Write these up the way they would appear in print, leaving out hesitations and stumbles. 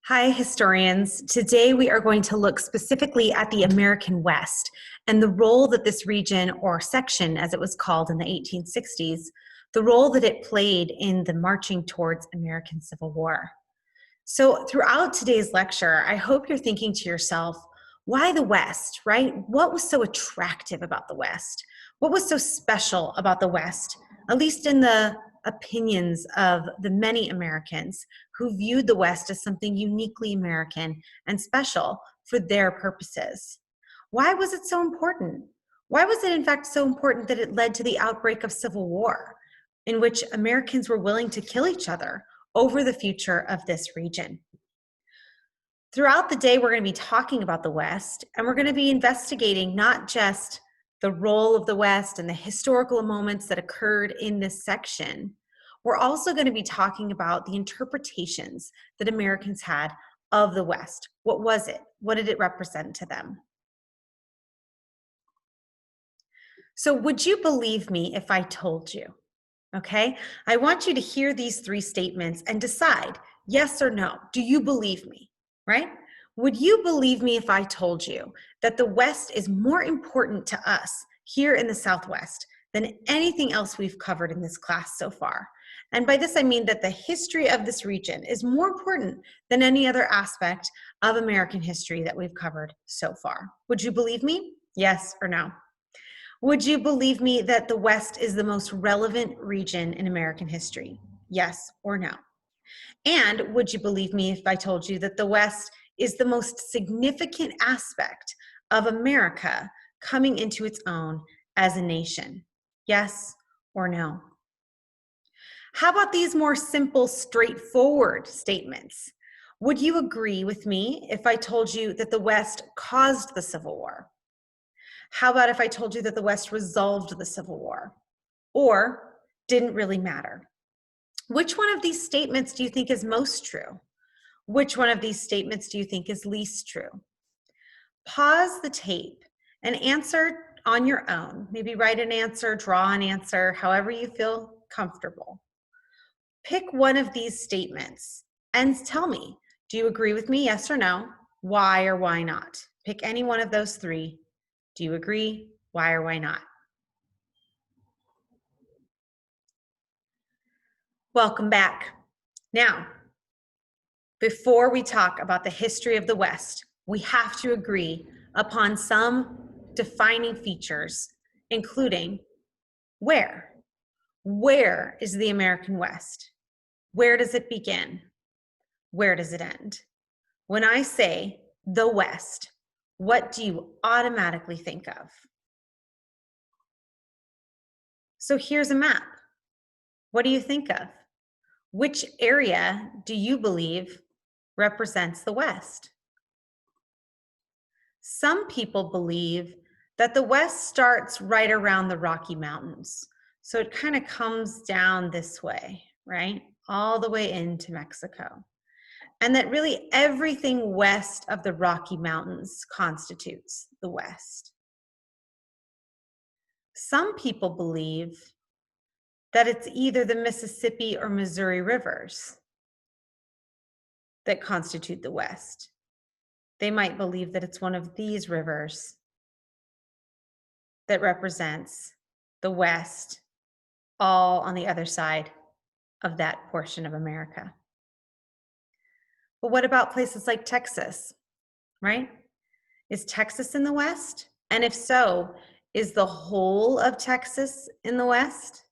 Hi, historians. Today we are going to look specifically at the American West and the role that this region, or section as it was called in the 1860s, the role that it played in the marching towards American Civil War. So throughout today's lecture, I hope you're thinking to yourself, why the West, right? What was so attractive about the West? What was so special about the West, at least in the opinions of the many Americans who viewed the West as something uniquely American and special for their purposes? Why was it so important? Why was it in fact so important that it led to the outbreak of civil war, in which Americans were willing to kill each other over the future of this region? Throughout the day, we're going to be talking about the West, and we're going to be investigating not just the role of the West and the historical moments that occurred in this section. We're also going to be talking about the interpretations that Americans had of the West. What was it? What did it represent to them? So would you believe me if I told you? Okay, I want you to hear these three statements and decide yes or no. Do you believe me, right? Would you believe me if I told you that the West is more important to us here in the Southwest than anything else we've covered in this class so far? And by this, I mean that the history of this region is more important than any other aspect of American history that we've covered so far. Would you believe me? Yes or no? Would you believe me that the West is the most relevant region in American history? Yes or no? And would you believe me if I told you that the West is the most significant aspect of America coming into its own as a nation? Yes or no? How about these more simple, straightforward statements? Would you agree with me if I told you that the West caused the Civil War? How about if I told you that the West resolved the Civil War, or didn't really matter? Which one of these statements do you think is most true? Which one of these statements do you think is least true? Pause the tape and answer on your own. Maybe write an answer, draw an answer, however you feel comfortable. Pick one of these statements and tell me, do you agree with me, yes or no? Why or why not? Pick any one of those three. Do you agree? Why or why not? Welcome back. Now, before we talk about the history of the West, we have to agree upon some defining features, including where. Where is the American West? Where does it begin? Where does it end? When I say the West, what do you automatically think of? So here's a map. What do you think of? Which area do you believe represents the West? Some people believe that the West starts right around the Rocky Mountains. So it kind of comes down this way, right? All the way into Mexico. And that really everything west of the Rocky Mountains constitutes the West. Some people believe that it's either the Mississippi or Missouri rivers that constitute the West. They might believe that it's one of these rivers that represents the West, all on the other side of that portion of America. But what about places like Texas, right? Is Texas in the West? And if so, is the whole of Texas in the West?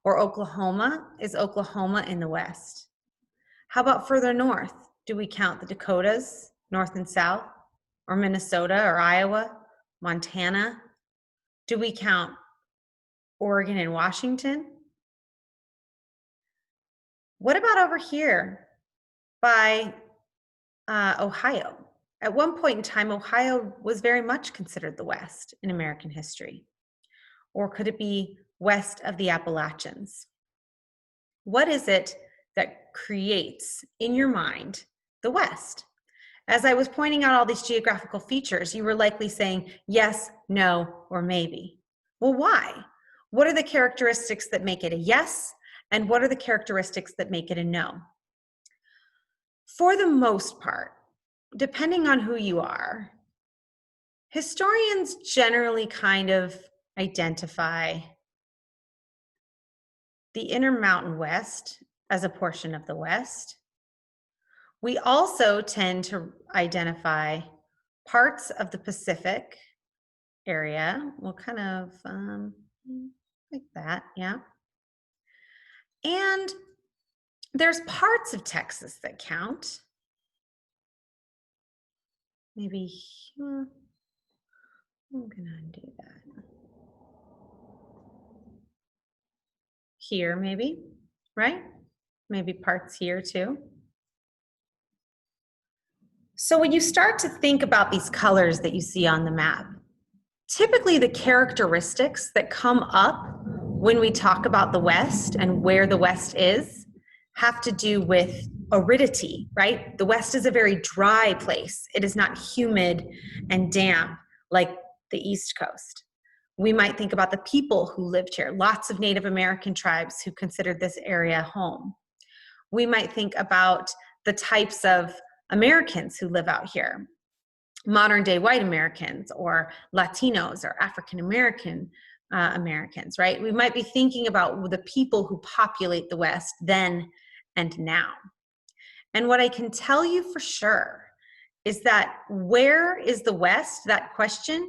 Or Oklahoma? Is Oklahoma in the West? How about further north? Do we count the Dakotas, north and south? Or Minnesota or Iowa, Montana? Do we count Oregon and Washington? What about over here by Ohio? At one point in time, Ohio was very much considered the West in American history. Or could it be west of the Appalachians? What is it that creates in your mind the West? As I was pointing out all these geographical features, you were likely saying yes, no, or maybe. Well, why? What are the characteristics that make it a yes, and what are the characteristics that make it a no? For the most part, depending on who you are, historians generally kind of identify the Intermountain West as a portion of the West. We also tend to identify parts of the Pacific area. We'll kind of like that, yeah. And there's parts of Texas that count. Maybe, I'm gonna undo that. Here, maybe, right? Maybe parts here too. So when you start to think about these colors that you see on the map, typically the characteristics that come up when we talk about the West and where the West is have to do with aridity, right? The West is a very dry place. It is not humid and damp like the East Coast. We might think about the people who lived here, lots of Native American tribes who considered this area home. We might think about the types of Americans who live out here, modern day white Americans or Latinos or African American Americans, right? We might be thinking about the people who populate the West then and now. And what I can tell you for sure is that where is the West, that question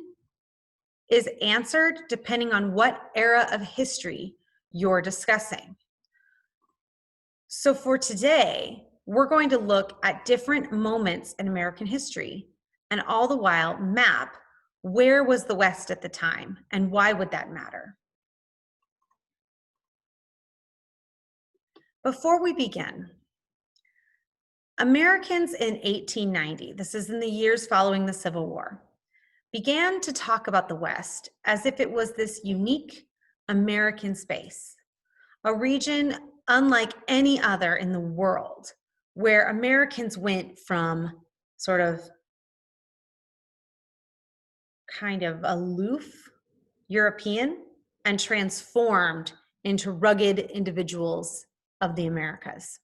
is answered depending on what era of history you're discussing. So for today, we're going to look at different moments in American history and all the while map where was the West at the time and why would that matter? Before we begin, Americans in 1890, this is in the years following the Civil War, began to talk about the West as if it was this unique American space, a region unlike any other in the world, where Americans went from sort of kind of aloof European and transformed into rugged individuals of the Americas.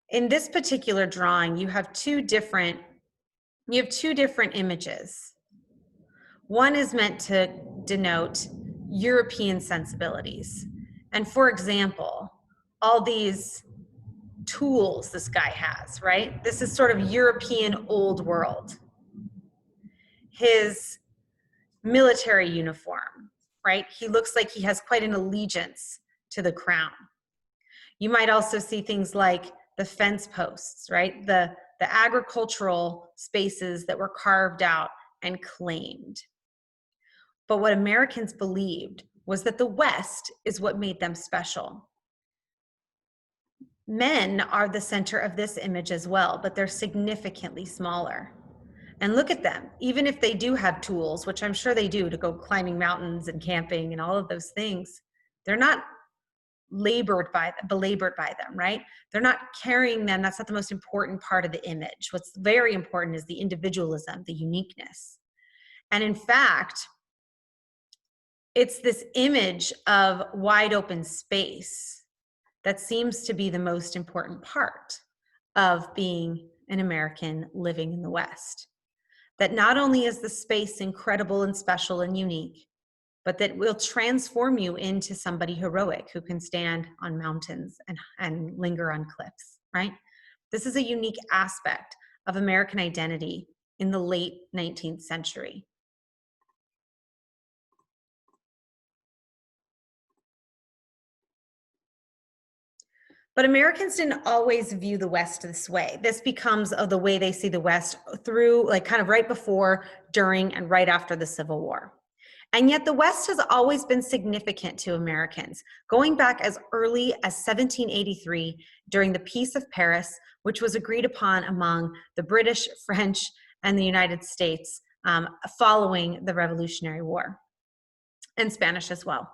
In this particular drawing, you have two different images. One is meant to denote European sensibilities. And for example, all these tools this guy has, right? This is sort of European old world. His military uniform, right? He looks like he has quite an allegiance to the crown. You might also see things like the fence posts, right? The agricultural spaces that were carved out and claimed. But what Americans believed was that the West is what made them special. Men are the center of this image as well, but they're significantly smaller. And look at them, even if they do have tools, which I'm sure they do to go climbing mountains and camping and all of those things, they're not belabored by them, right? They're not carrying them. That's not the most important part of the image. What's very important is the individualism, the uniqueness. And in fact, it's this image of wide open space that seems to be the most important part of being an American living in the West. That not only is the space incredible and special and unique, but that will transform you into somebody heroic who can stand on mountains and linger on cliffs, right? This is a unique aspect of American identity in the late 19th century. But Americans didn't always view the West this way. This becomes the way they see the West through, like kind of right before, during, and right after the Civil War. And yet the West has always been significant to Americans, going back as early as 1783 during the Peace of Paris, which was agreed upon among the British, French, and the United States following the Revolutionary War, and Spanish as well.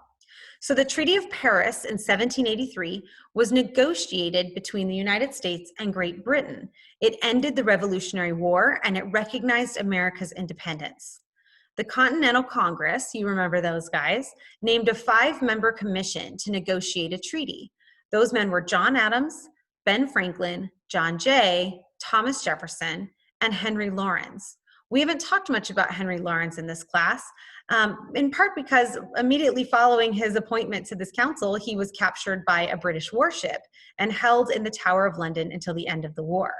So the Treaty of Paris in 1783 was negotiated between the United States and Great Britain. It ended the Revolutionary War and it recognized America's independence. The Continental Congress, you remember those guys, named a 5-member commission to negotiate a treaty. Those men were John Adams, Ben Franklin, John Jay, Thomas Jefferson, and Henry Lawrence. We haven't talked much about Henry Lawrence in this class, in part because immediately following his appointment to this council, he was captured by a British warship and held in the Tower of London until the end of the war.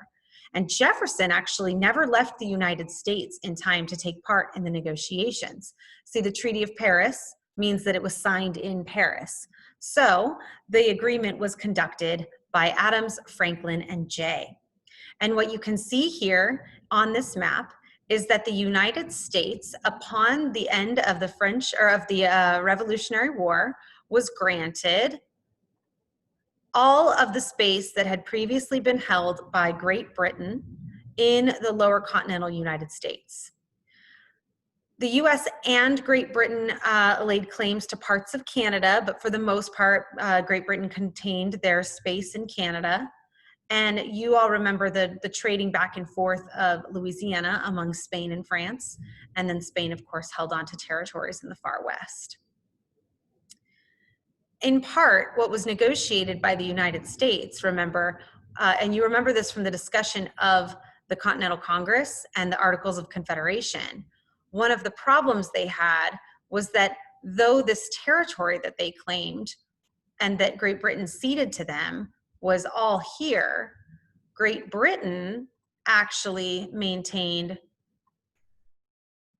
And Jefferson actually never left the United States in time to take part in the negotiations. See, the Treaty of Paris means that it was signed in Paris. So the agreement was conducted by Adams, Franklin, and Jay. And what you can see here on this map is that the United States, upon the end of the French or of the Revolutionary War, was granted all of the space that had previously been held by Great Britain in the lower continental United States. The US and Great Britain laid claims to parts of Canada, but for the most part, Great Britain contained their space in Canada. And you all remember the trading back and forth of Louisiana among Spain and France. And then Spain, of course, held on to territories in the far west. In part, what was negotiated by the United States, remember, and you remember this from the discussion of the Continental Congress and the Articles of Confederation, one of the problems they had was that though this territory that they claimed and that Great Britain ceded to them was all here, Great Britain actually maintained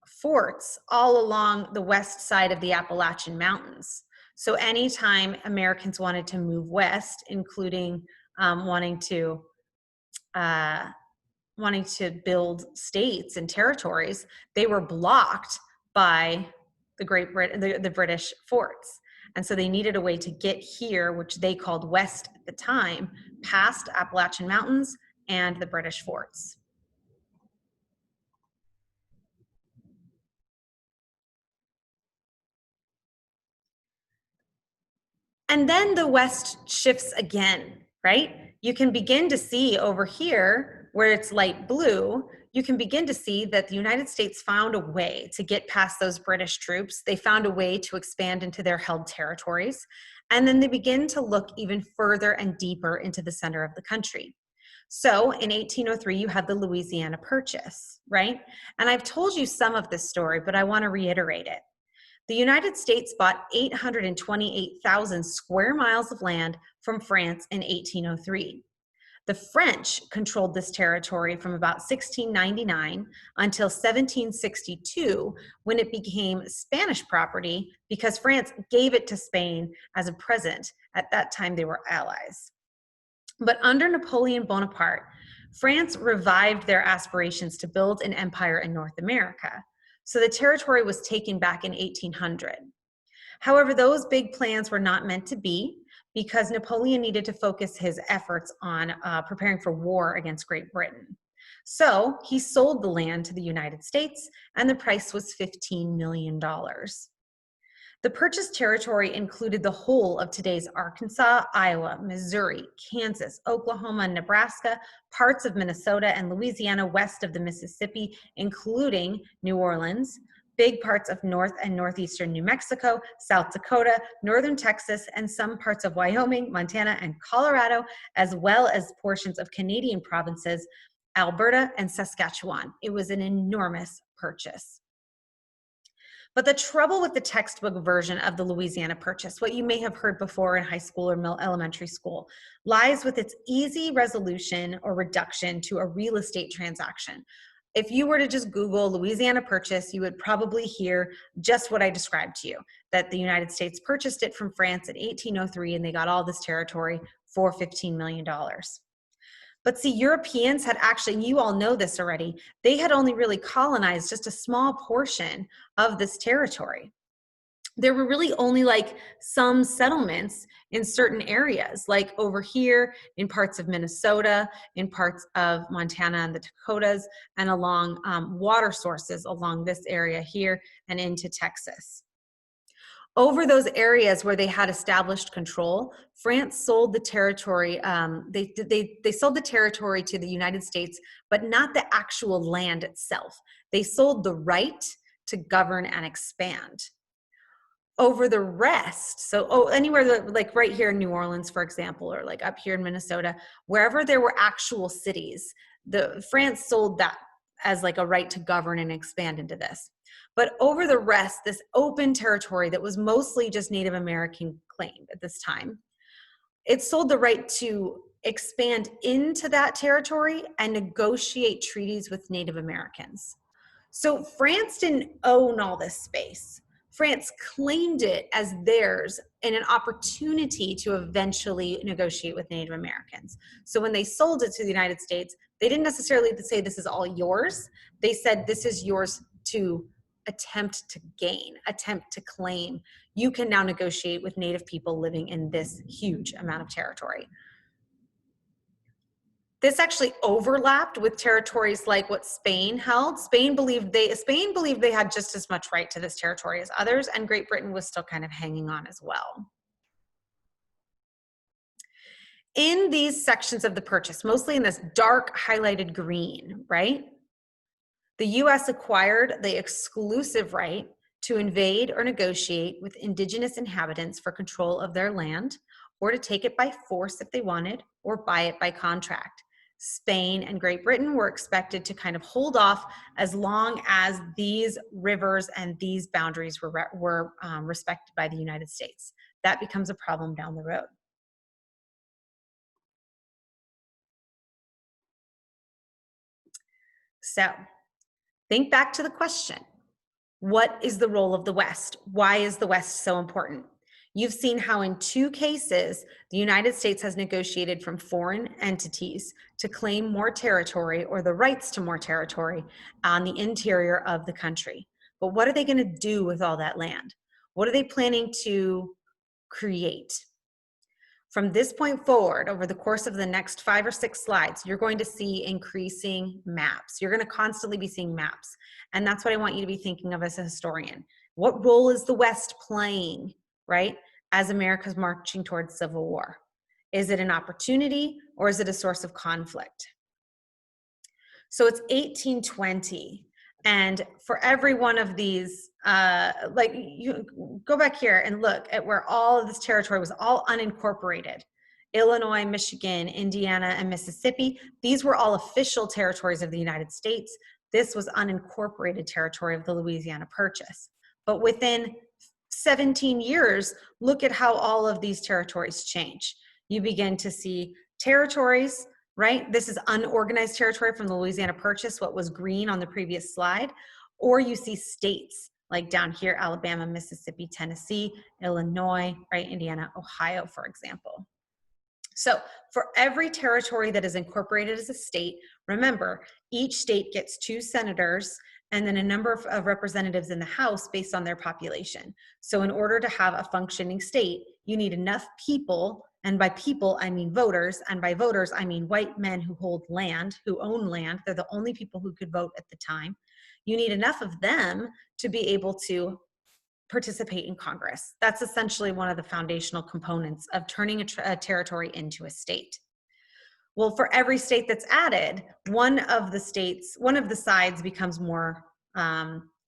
forts all along the west side of the Appalachian Mountains. So anytime Americans wanted to move west, including wanting to build states and territories, they were blocked by the British forts. And so they needed a way to get here, which they called west at the time, past Appalachian Mountains and the British forts. And then the west shifts again, right? You can begin to see over here where it's light blue, you can begin to see that the United States found a way to get past those British troops. They found a way to expand into their held territories. And then they begin to look even further and deeper into the center of the country. So in 1803, you had the Louisiana Purchase, right? And I've told you some of this story, but I want to reiterate it. The United States bought 828,000 square miles of land from France in 1803. The French controlled this territory from about 1699 until 1762, when it became Spanish property because France gave it to Spain as a present. At that time, they were allies. But under Napoleon Bonaparte, France revived their aspirations to build an empire in North America. So the territory was taken back in 1800. However, those big plans were not meant to be, because Napoleon needed to focus his efforts on preparing for war against Great Britain. So he sold the land to the United States, and the price was $15 million. The purchased territory included the whole of today's Arkansas, Iowa, Missouri, Kansas, Oklahoma, Nebraska, parts of Minnesota and Louisiana west of the Mississippi, including New Orleans, big parts of North and Northeastern New Mexico, South Dakota, Northern Texas, and some parts of Wyoming, Montana, and Colorado, as well as portions of Canadian provinces, Alberta and Saskatchewan. It was an enormous purchase. But the trouble with the textbook version of the Louisiana Purchase, what you may have heard before in high school or elementary school, lies with its easy resolution or reduction to a real estate transaction. If you were to just Google Louisiana Purchase, you would probably hear just what I described to you, that the United States purchased it from France in 1803 and they got all this territory for $15 million. But see, Europeans had actually, and you all know this already, they had only really colonized just a small portion of this territory. There were really only like some settlements in certain areas, like over here in parts of Minnesota, in parts of Montana and the Dakotas, and along water sources along this area here and into Texas. Over those areas where they had established control, France sold the territory. They sold the territory to the United States, but not the actual land itself. They sold the right to govern and expand. over the rest, so anywhere that, like right here in New Orleans, for example, or like up here in Minnesota, wherever there were actual cities, the France sold that as like a right to govern and expand into this. But over the rest, this open territory that was mostly just Native American claimed at this time, it sold the right to expand into that territory and negotiate treaties with Native Americans. So France didn't own all this space. France claimed it as theirs and an opportunity to eventually negotiate with Native Americans. So when they sold it to the United States, they didn't necessarily say this is all yours. They said this is yours to attempt to gain, attempt to claim. You can now negotiate with Native people living in this huge amount of territory. This actually overlapped with territories like what Spain held. Spain believed they had just as much right to this territory as others, and Great Britain was still kind of hanging on as well. In these sections of the purchase, mostly in this dark highlighted green, right? The US acquired the exclusive right to invade or negotiate with indigenous inhabitants for control of their land, or to take it by force if they wanted, or buy it by contract. Spain and Great Britain were expected to kind of hold off as long as these rivers and these boundaries were respected by the United States. That becomes a problem down the road. So think back to the question. What is the role of the West? Why is the West so important? You've seen how in 2 cases, the United States has negotiated from foreign entities to claim more territory or the rights to more territory on the interior of the country. But what are they going to do with all that land? What are they planning to create? From this point forward, over the course of the next 5 or 6 slides, you're going to see increasing maps. You're going to constantly be seeing maps. And that's what I want you to be thinking of as a historian. What role is the West playing, right, as America's marching towards civil war? Is it an opportunity or is it a source of conflict? So it's 1820. And for every one of these, like you go back here and look at where all of this territory was all unincorporated. Illinois, Michigan, Indiana, and Mississippi. These were all official territories of the United States. This was unincorporated territory of the Louisiana Purchase. But within 17 years, look at how all of these territories change. You begin to see territories, right? This is unorganized territory from the Louisiana Purchase, what was green on the previous slide, or you see states like down here, Alabama, Mississippi, Tennessee, Illinois, right? Indiana, Ohio, for example. So for every territory that is incorporated as a state, remember, each state gets 2 senators and then a number of representatives in the House based on their population. So in order to have a functioning state, you need enough people, and by people, I mean voters, and by voters, I mean white men who hold land, who own land. They're the only people who could vote at the time. You need enough of them to be able to participate in Congress. That's essentially one of the foundational components of turning a territory into a state. Well, for every state that's added, one of the sides becomes more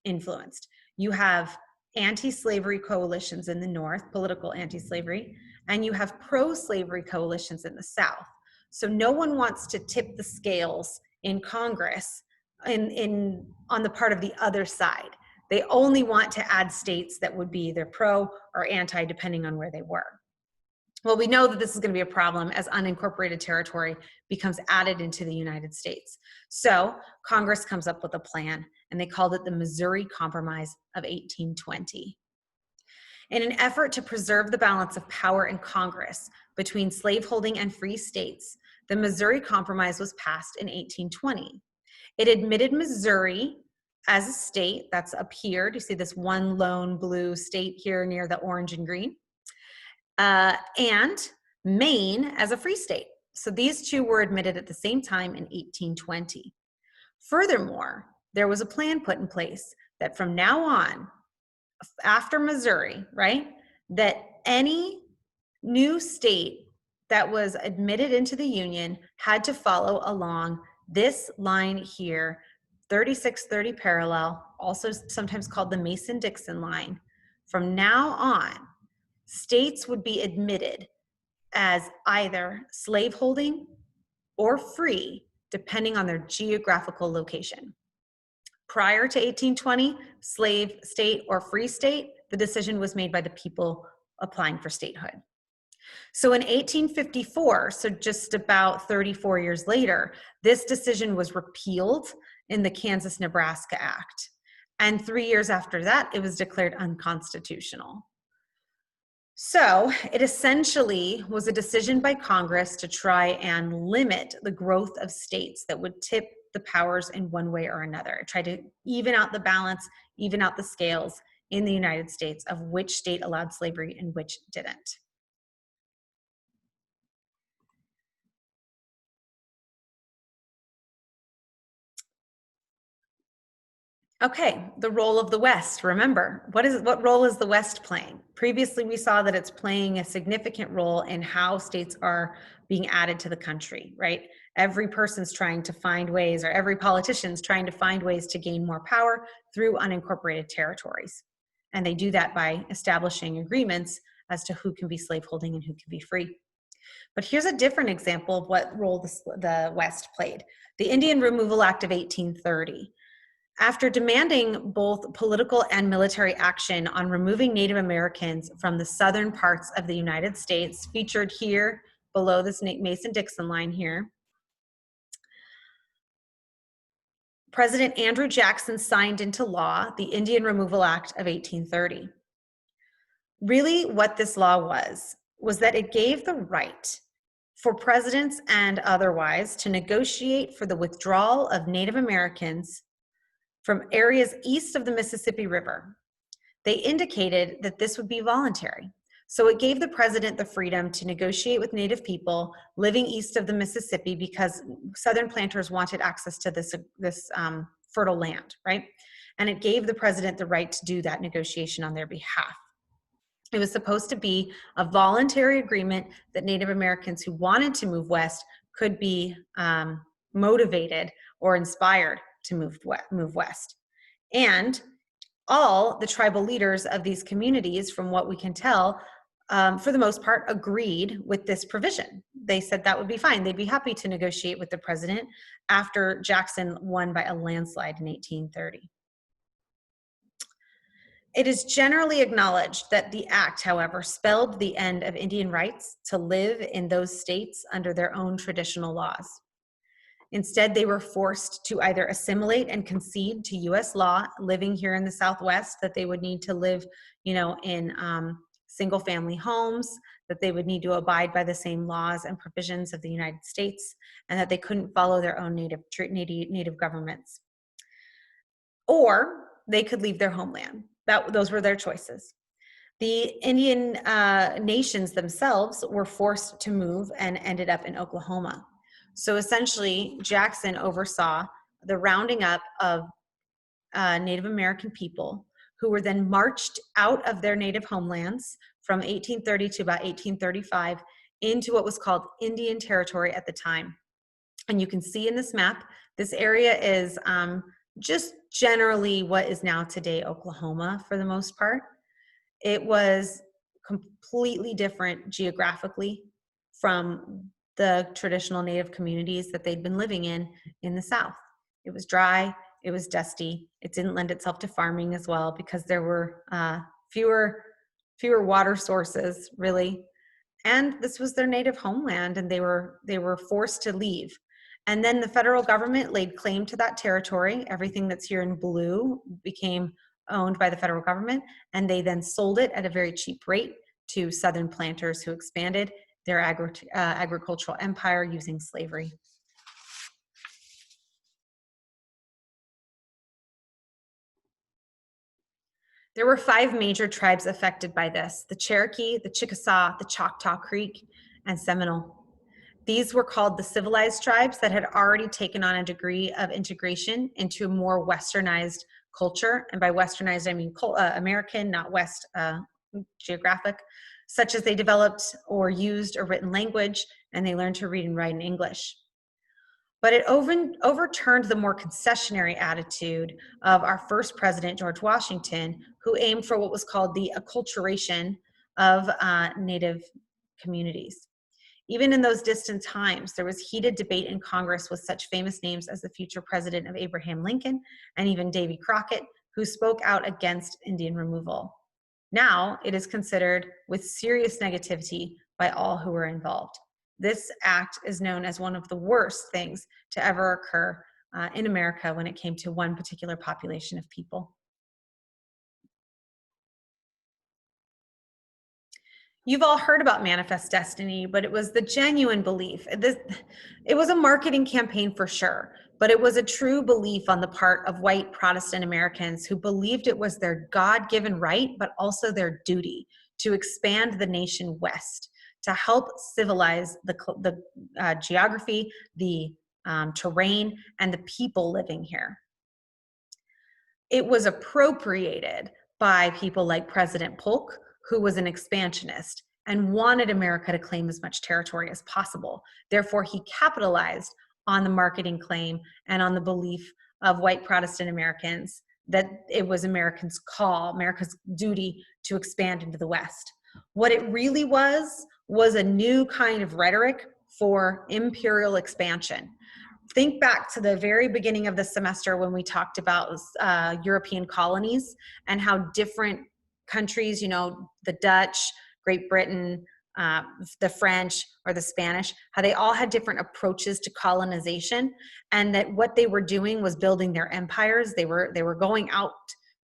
influenced. You have anti-slavery coalitions in the North, political anti-slavery, and you have pro-slavery coalitions in the South. So no one wants to tip the scales in Congress on the part of the other side. They only want to add states that would be either pro or anti, depending on where they were. Well, we know that this is going to be a problem as unincorporated territory becomes added into the United States. So Congress comes up with a plan, and they called it the Missouri Compromise of 1820. In an effort to preserve the balance of power in Congress between slaveholding and free states, the Missouri Compromise was passed in 1820. It admitted Missouri as a state. That's up here. Do you see this one lone blue state here near the orange and green? And Maine as a free state. So these 2 were admitted at the same time in 1820. Furthermore, there was a plan put in place that from now on, after Missouri, right, that any new state that was admitted into the Union had to follow along this line here, 3630 parallel, also sometimes called the Mason-Dixon line, from now on, states would be admitted as either slaveholding or free, depending on their geographical location. Prior to 1820, slave state or free state, the decision was made by the people applying for statehood. So in 1854, so just about 34 years later, this decision was repealed in the Kansas-Nebraska Act. And 3 years after that, it was declared unconstitutional. So it essentially was a decision by Congress to try and limit the growth of states that would tip the powers in one way or another. It tried to even out the balance, even out the scales in the United States of which state allowed slavery and which didn't. Okay, the role of the West. Remember, what role is the West playing? Previously, we saw that it's playing a significant role in how states are being added to the country, right? Every person's trying to find ways, or every politician's trying to find ways to gain more power through unincorporated territories. And they do that by establishing agreements as to who can be slaveholding and who can be free. But here's a different example of what role the West played. The Indian Removal Act of 1830. After demanding both political and military action on removing Native Americans from the southern parts of the United States, featured here below this Mason-Dixon line here, President Andrew Jackson signed into law the Indian Removal Act of 1830. Really, what this law was that it gave the right for presidents and otherwise to negotiate for the withdrawal of Native Americans from areas east of the Mississippi River. They indicated that this would be voluntary. So it gave the president the freedom to negotiate with Native people living east of the Mississippi because Southern planters wanted access to this fertile land, right? And it gave the president the right to do that negotiation on their behalf. It was supposed to be a voluntary agreement that Native Americans who wanted to move west could be motivated or inspired to move west. And all the tribal leaders of these communities, from what we can tell, for the most part, agreed with this provision. They said that would be fine. They'd be happy to negotiate with the president after Jackson won by a landslide in 1830. It is generally acknowledged that the act, however, spelled the end of Indian rights to live in those states under their own traditional laws. Instead, they were forced to either assimilate and concede to U.S. law, living here in the Southwest, that they would need to live, in single-family homes, that they would need to abide by the same laws and provisions of the United States, and that they couldn't follow their own native governments. Or they could leave their homeland. Those were their choices. The Indian nations themselves were forced to move and ended up in Oklahoma. So essentially, Jackson oversaw the rounding up of Native American people who were then marched out of their native homelands from 1830 to about 1835 into what was called Indian Territory at the time. And you can see in this map, this area is just generally what is now today Oklahoma for the most part. It was completely different geographically from the traditional Native communities that they'd been living in the South. It was dry, it was dusty, it didn't lend itself to farming as well because there were fewer water sources, really. And this was their native homeland, and they were forced to leave. And then the federal government laid claim to that territory. Everything that's here in blue became owned by the federal government, and they then sold it at a very cheap rate to Southern planters who expanded their agricultural empire using slavery. There were 5 major tribes affected by this: the Cherokee, the Chickasaw, the Choctaw Creek, and Seminole. These were called the civilized tribes that had already taken on a degree of integration into a more westernized culture. And by westernized, I mean American, not West geographic, such as they developed or used a written language, and they learned to read and write in English. But it overturned the more concessionary attitude of our first president, George Washington, who aimed for what was called the acculturation of Native communities. Even in those distant times, there was heated debate in Congress with such famous names as the future president of Abraham Lincoln and even Davy Crockett, who spoke out against Indian removal. Now it is considered with serious negativity by all who were involved. This act is known as one of the worst things to ever occur in America when it came to one particular population of people. You've all heard about Manifest Destiny, but it was the genuine belief. It was a marketing campaign for sure, but it was a true belief on the part of white Protestant Americans who believed it was their God-given right, but also their duty to expand the nation west, to help civilize the geography, the terrain, and the people living here. It was appropriated by people like President Polk, who was an expansionist and wanted America to claim as much territory as possible. Therefore, he capitalized on the marketing claim and on the belief of white Protestant Americans that it was Americans' call, America's duty to expand into the West. What it really was a new kind of rhetoric for imperial expansion. Think back to the very beginning of the semester when we talked about European colonies and how different countries, you know, the Dutch, Great Britain, the French, or the Spanish, how they all had different approaches to colonization, and that what they were doing was building their empires. They were going out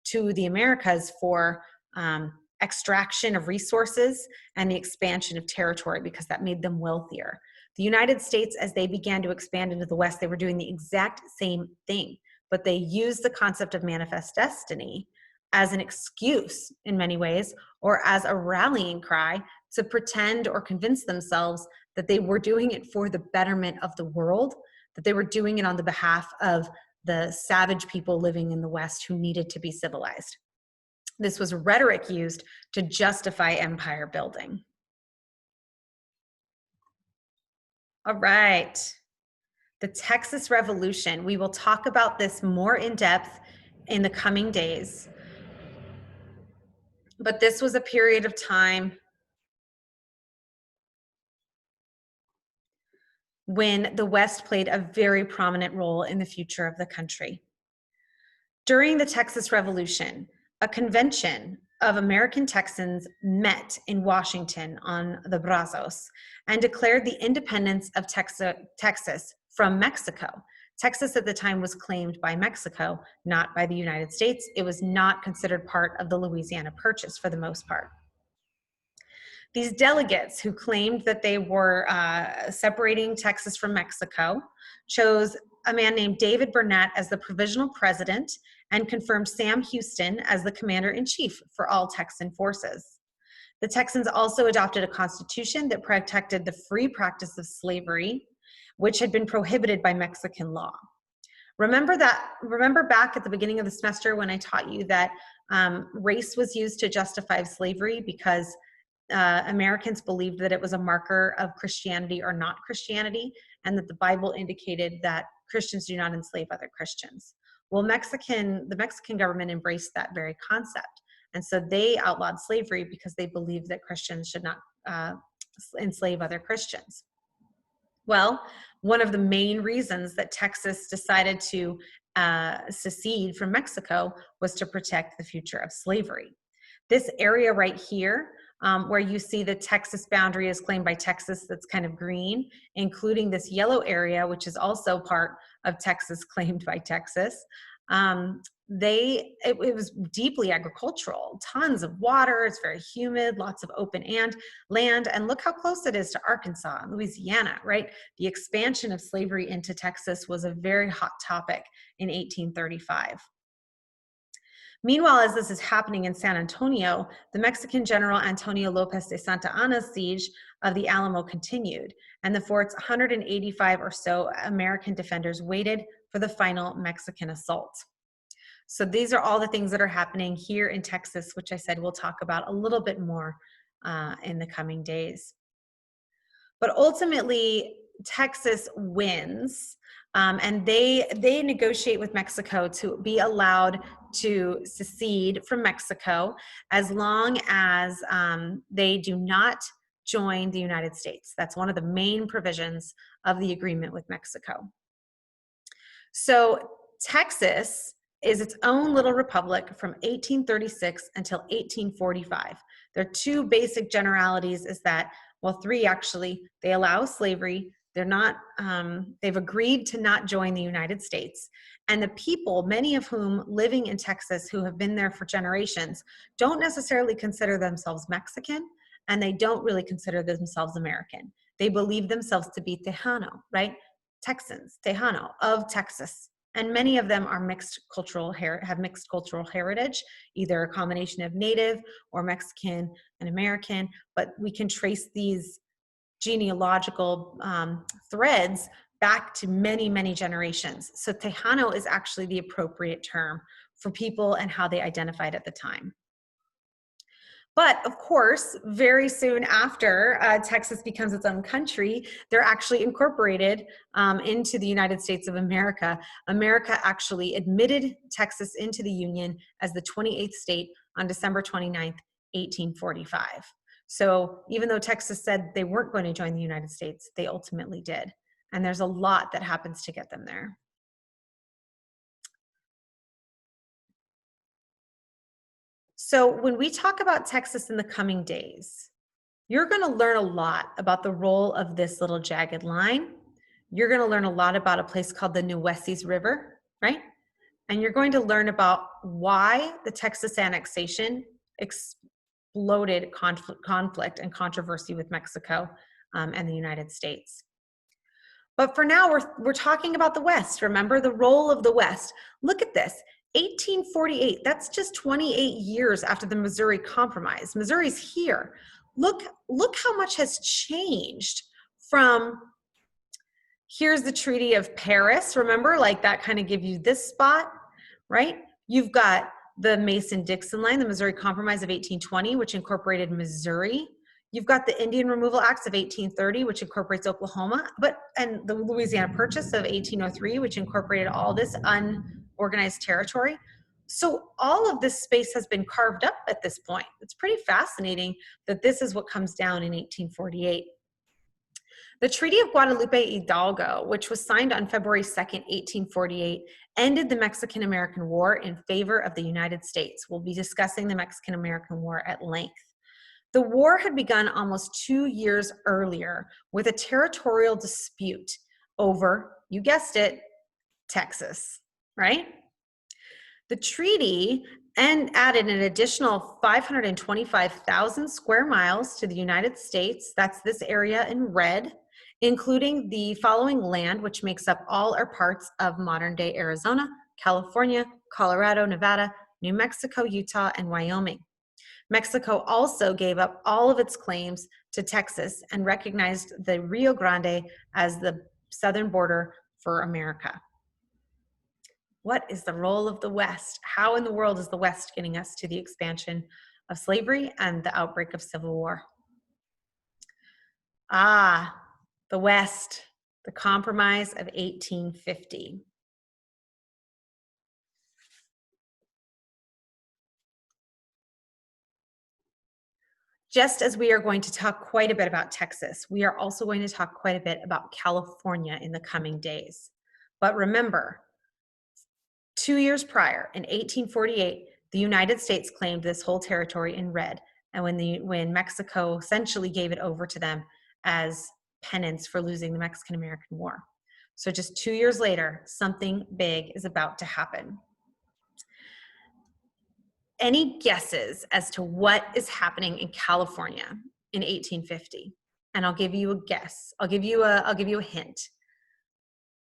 to the Americas for extraction of resources and the expansion of territory because that made them wealthier. The United States, as they began to expand into the West, they were doing the exact same thing, but they used the concept of manifest destiny as an excuse in many ways, or as a rallying cry to pretend or convince themselves that they were doing it for the betterment of the world, that they were doing it on the behalf of the savage people living in the West who needed to be civilized. This was rhetoric used to justify empire building. All right, the Texas Revolution. We will talk about this more in depth in the coming days. But this was a period of time when the West played a very prominent role in the future of the country. During the Texas Revolution, a convention of American Texans met in Washington on the Brazos and declared the independence of Texas from Mexico. Texas at the time was claimed by Mexico, not by the United States. It was not considered part of the Louisiana Purchase for the most part. These delegates who claimed that they were separating Texas from Mexico chose a man named David Burnett as the provisional president and confirmed Sam Houston as the commander-in-chief for all Texan forces. The Texans also adopted a constitution that protected the free practice of slavery, which had been prohibited by Mexican law. Remember back at the beginning of the semester when I taught you that race was used to justify slavery because Americans believed that it was a marker of Christianity or not Christianity, and that the Bible indicated that Christians do not enslave other Christians. Well, the Mexican government embraced that very concept. And so they outlawed slavery because they believed that Christians should not enslave other Christians. Well, one of the main reasons that Texas decided to secede from Mexico was to protect the future of slavery. This area right here, where you see the Texas boundary is claimed by Texas, that's kind of green, including this yellow area, which is also part of Texas claimed by Texas. It was deeply agricultural, tons of water, it's very humid, lots of open land, and look how close it is to Arkansas and Louisiana, right? The expansion of slavery into Texas was a very hot topic in 1835. Meanwhile, as this is happening in San Antonio, the Mexican general Antonio Lopez de Santa Anna's siege of the Alamo continued, and the fort's 185 or so American defenders waited for the final Mexican assault. So these are all the things that are happening here in Texas, which I said we'll talk about a little bit more in the coming days. But ultimately, Texas wins, and they negotiate with Mexico to be allowed to secede from Mexico as long as they do not join the United States. That's one of the main provisions of the agreement with Mexico. So Texas is its own little republic from 1836 until 1845. There are two basic generalities is that, well, three actually, they allow slavery. They're not, they've agreed to not join the United States. And the people, many of whom living in Texas who have been there for generations, don't necessarily consider themselves Mexican, and they don't really consider themselves American. They believe themselves to be Tejano, right? Texans, Tejano of Texas. And many of them are have mixed cultural heritage, either a combination of Native or Mexican and American, but we can trace these genealogical threads back to many, many generations. So Tejano is actually the appropriate term for people and how they identified at the time. But of course, very soon after Texas becomes its own country, they're actually incorporated into the United States of America. America actually admitted Texas into the Union as the 28th state on December 29th, 1845. So even though Texas said they weren't going to join the United States, they ultimately did. And there's a lot that happens to get them there. So when we talk about Texas in the coming days, you're going to learn a lot about the role of this little jagged line. You're going to learn a lot about a place called the Nueces River, right? And you're going to learn about why the Texas annexation exploded conflict and controversy with Mexico and the United States. But for now, we're talking about the West. Remember the role of the West. Look at this. 1848, that's just 28 years after the Missouri Compromise. Missouri's here. Look how much has changed from, here's the Treaty of Paris, remember, like that kind of give you this spot, right? You've got the Mason-Dixon line, the Missouri Compromise of 1820, which incorporated Missouri. You've got the Indian Removal Acts of 1830, which incorporates Oklahoma, and the Louisiana Purchase of 1803, which incorporated all this unorganized territory. So all of this space has been carved up at this point. It's pretty fascinating that this is what comes down in 1848. The Treaty of Guadalupe Hidalgo, which was signed on February 2nd, 1848, ended the Mexican-American War in favor of the United States. We'll be discussing the Mexican-American War at length. The war had begun almost 2 years earlier with a territorial dispute over, you guessed it, Texas, right? The treaty added an additional 525,000 square miles to the United States. That's this area in red, including the following land, which makes up all or parts of modern-day Arizona, California, Colorado, Nevada, New Mexico, Utah, and Wyoming. Mexico also gave up all of its claims to Texas and recognized the Rio Grande as the southern border for America. What is the role of the West? How in the world is the West getting us to the expansion of slavery and the outbreak of civil war? The West, the Compromise of 1850. Just as we are going to talk quite a bit about Texas, we are also going to talk quite a bit about California in the coming days. But remember, 2 years prior, in 1848, the United States claimed this whole territory in red, and when Mexico essentially gave it over to them as penance for losing the Mexican-American War. So just 2 years later, something big is about to happen. Any guesses as to what is happening in California in 1850? And I'll give you a guess. I'll give you a hint.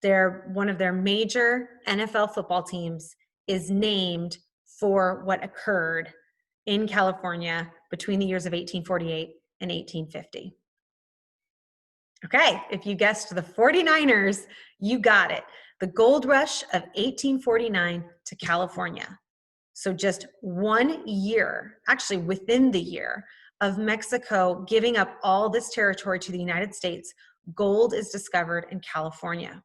One of their major NFL football teams is named for what occurred in California between the years of 1848 and 1850. Okay, if you guessed the 49ers, you got it. The gold rush of 1849 to California. So just 1 year, actually within the year, of Mexico giving up all this territory to the United States, gold is discovered in California.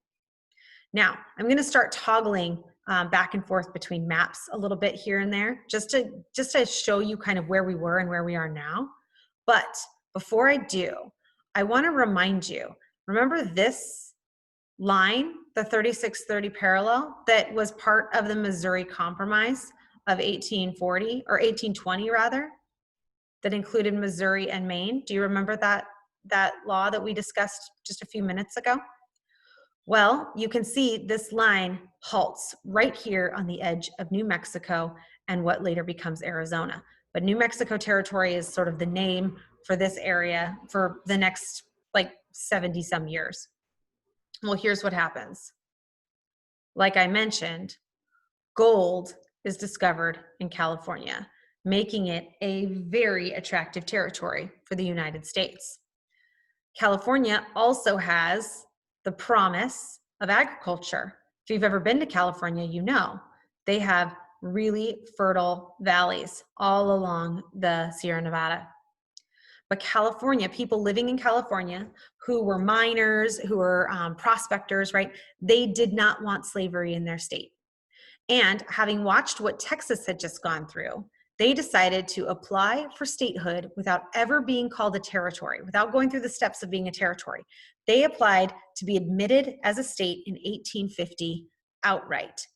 Now, I'm going to start toggling back and forth between maps a little bit here and there, just to show you kind of where we were and where we are now. But before I do, I want to remind you, remember this line, the 3630 parallel, that was part of the Missouri Compromise of 1840, or 1820 rather, that included Missouri and Maine? Do you remember that law that we discussed just a few minutes ago? Well, you can see this line halts right here on the edge of New Mexico and what later becomes Arizona. But New Mexico Territory is sort of the name for this area for the next like 70 some years. Well, here's what happens. Like I mentioned, gold is discovered in California, making it a very attractive territory for the United States. California also has the promise of agriculture. If you've ever been to California, you know they have really fertile valleys all along the Sierra Nevada. But California, people living in California who were miners, who were prospectors, right? They did not want slavery in their state. And having watched what Texas had just gone through, they decided to apply for statehood without ever being called a territory, without going through the steps of being a territory. They applied to be admitted as a state in 1850 outright.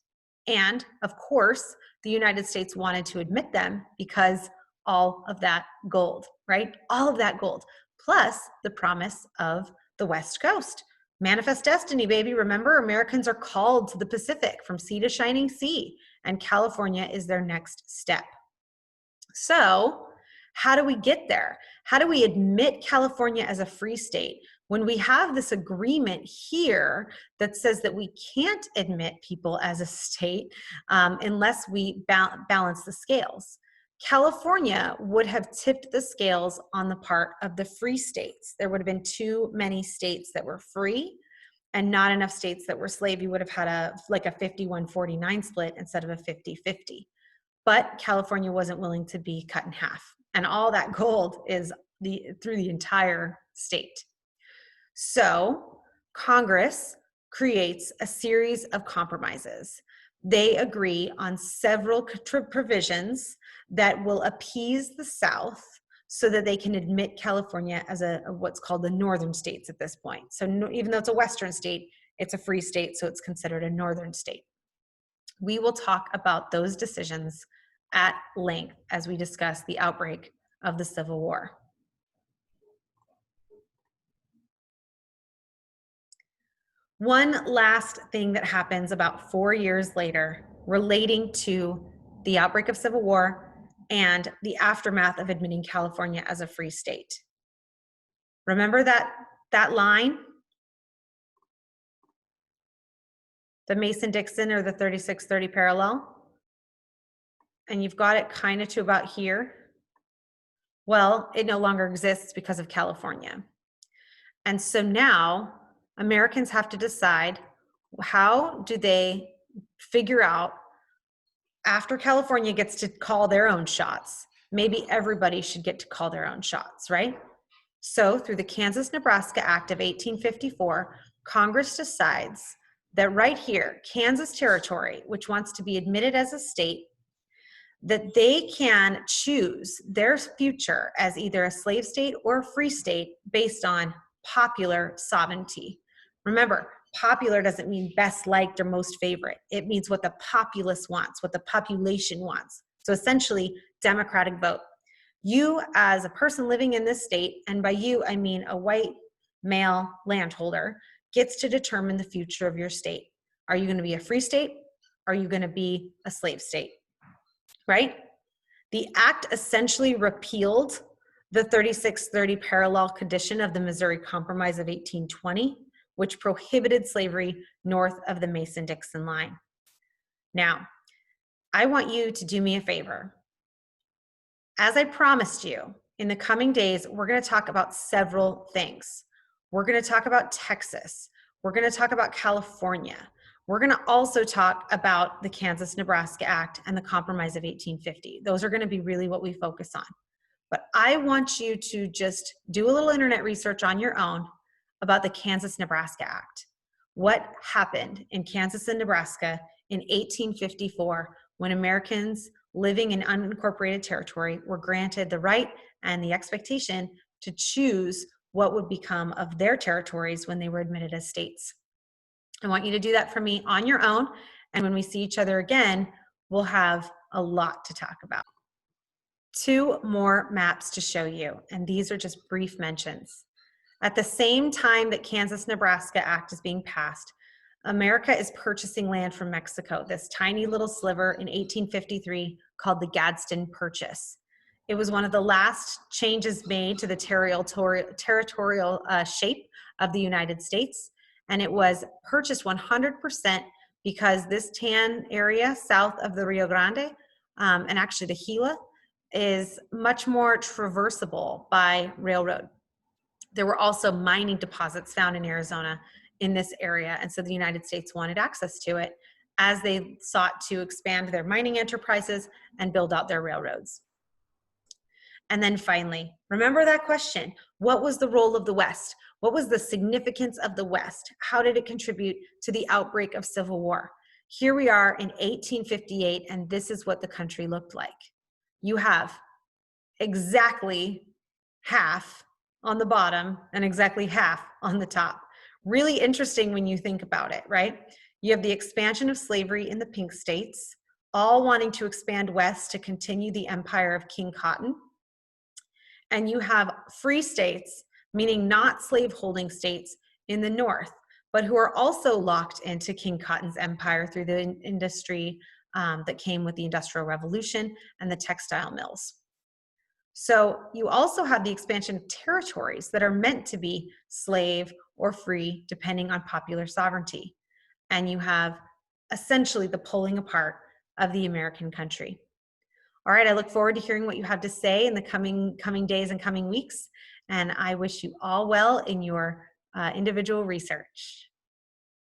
And of course, the United States wanted to admit them because all of that gold, right? All of that gold, plus the promise of the West Coast. Manifest destiny, baby. Remember, Americans are called to the Pacific from sea to shining sea, and California is their next step. So how do we get there? How do we admit California as a free state when we have this agreement here that says that we can't admit people as a state unless we balance the scales? California would have tipped the scales on the part of the free states. There would have been too many states that were free and not enough states that were slave. You would have had a 51-49 split instead of a 50-50. But California wasn't willing to be cut in half. And all that gold is through the entire state. So Congress creates a series of compromises. They agree on several provisions that will appease the South so that they can admit California as what's called the northern states at this point. So even though it's a western state, it's a free state, so it's considered a northern state. We will talk about those decisions at length as we discuss the outbreak of the Civil War. One last thing that happens about 4 years later relating to the outbreak of Civil War and the aftermath of admitting California as a free state. Remember that line? The Mason-Dixon or the 3630 parallel? And you've got it kind of to about here. Well, it no longer exists because of California. And so now Americans have to decide, how do they figure out, after California gets to call their own shots, maybe everybody should get to call their own shots, right? So through the Kansas-Nebraska Act of 1854, Congress decides that right here, Kansas Territory, which wants to be admitted as a state, that they can choose their future as either a slave state or a free state based on popular sovereignty. Remember, popular doesn't mean best liked or most favorite. It means what the populace wants, what the population wants. So essentially, democratic vote. You as a person living in this state, and by you I mean a white male landholder, gets to determine the future of your state. Are you going to be a free state? Are you going to be a slave state? Right? The act essentially repealed the 3630 parallel condition of the Missouri Compromise of 1820, which prohibited slavery north of the Mason-Dixon line. Now, I want you to do me a favor. As I promised you, in the coming days, we're going to talk about several things. We're going to talk about Texas. We're going to talk about California. We're going to also talk about the Kansas-Nebraska Act and the Compromise of 1850. Those are going to be really what we focus on. But I want you to just do a little internet research on your own about the Kansas-Nebraska Act. What happened in Kansas and Nebraska in 1854 when Americans living in unincorporated territory were granted the right and the expectation to choose what would become of their territories when they were admitted as states. I want you to do that for me on your own, and when we see each other again, we'll have a lot to talk about. 2 more maps to show you, and these are just brief mentions. At the same time that Kansas-Nebraska Act is being passed, America is purchasing land from Mexico, this tiny little sliver in 1853 called the Gadsden Purchase. It was one of the last changes made to the territorial shape of the United States, and it was purchased 100% because this tan area south of the Rio Grande, and actually the Gila, is much more traversable by railroad. There were also mining deposits found in Arizona in this area, and so the United States wanted access to it as they sought to expand their mining enterprises and build out their railroads. And then finally, remember that question: what was the role of the West? What was the significance of the West? How did it contribute to the outbreak of civil war? Here we are in 1858, and this is what the country looked like. You have exactly half on the bottom and exactly half on the top. Really interesting when you think about it, right? You have the expansion of slavery in the pink states, all wanting to expand west to continue the empire of King Cotton. And you have free states, meaning not slaveholding states in the north, but who are also locked into King Cotton's empire through the industry that came with the Industrial Revolution and the textile mills. So you also have the expansion of territories that are meant to be slave or free, depending on popular sovereignty. And you have essentially the pulling apart of the American country. All right, I look forward to hearing what you have to say in the coming days and coming weeks. And I wish you all well in your individual research.